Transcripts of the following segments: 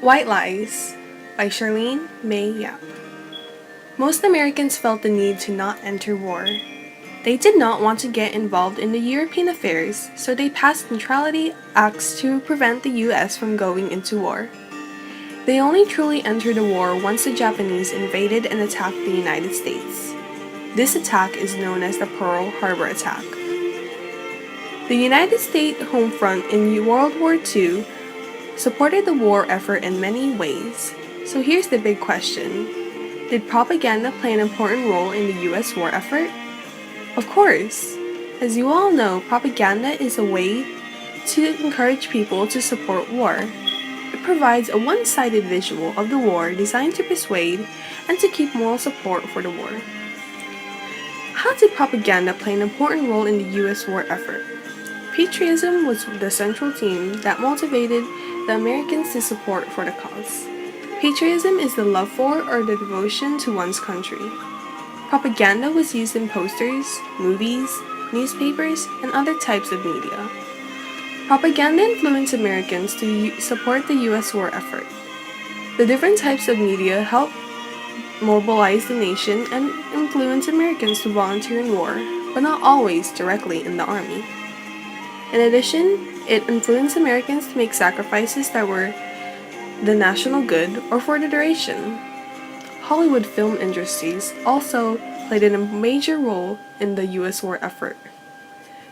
White Lies by Sharlene Mae Yap. Most Americans felt the need to not enter war. They did not want to get involved in the European affairs, so they passed neutrality acts to prevent the US from going into war. They only truly entered the war once the Japanese invaded and attacked the United States. This attack is known as the Pearl Harbor Attack. The United States home front in World War II supported the war effort in many ways. So here's the big question. Did propaganda play an important role in the US war effort? Of course. As you all know, propaganda is a way to encourage people to support war. It provides a one-sided visual of the war designed to persuade and to keep moral support for the war. How did propaganda play an important role in the US war effort? Patriotism was the central theme that motivated the Americans to support for the cause. Patriotism is the love for or the devotion to one's country. Propaganda was used in posters, movies, newspapers, and other types of media. Propaganda influenced Americans to support the US war effort. The different types of media helped mobilize the nation and influence Americans to volunteer in war, but not always directly in the army. In addition, it influenced Americans to make sacrifices that were the national good or for the duration. Hollywood film industries also played a major role in the US war effort.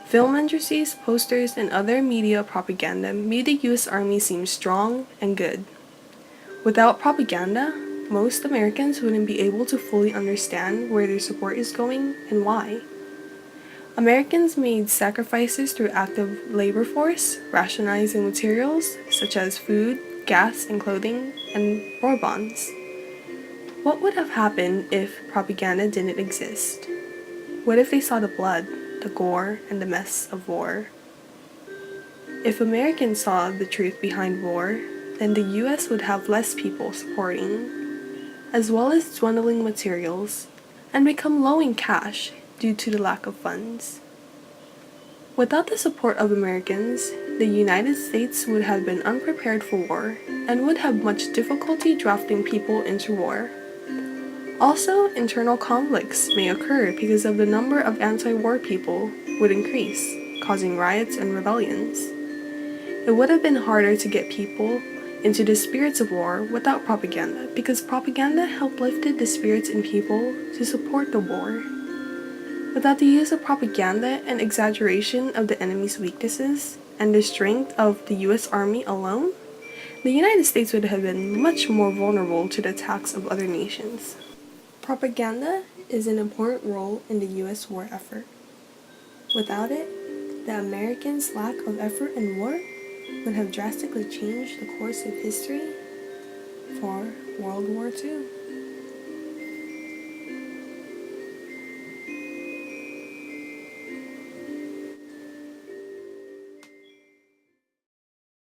Film industries, posters, and other media propaganda made the US Army seem strong and good. Without propaganda, most Americans wouldn't be able to fully understand where their support is going and why. Americans made sacrifices through active labor force, rationalizing materials such as food, gas, and clothing, and war bonds. What would have happened if propaganda didn't exist? What if they saw the blood, the gore, and the mess of war? If Americans saw the truth behind war, then the US would have less people supporting, as well as dwindling materials, and become low in cash due to the lack of funds. Without the support of Americans, the United States would have been unprepared for war and would have much difficulty drafting people into war. Also, internal conflicts may occur because of the number of anti-war people would increase, causing riots and rebellions. It would have been harder to get people into the spirits of war without propaganda because propaganda helped lifted the spirits in people to support the war. Without the use of propaganda and exaggeration of the enemy's weaknesses and the strength of the US Army alone, the United States would have been much more vulnerable to the attacks of other nations. Propaganda is an important role in the US war effort. Without it, the Americans' lack of effort in war would have drastically changed the course of history for World War II.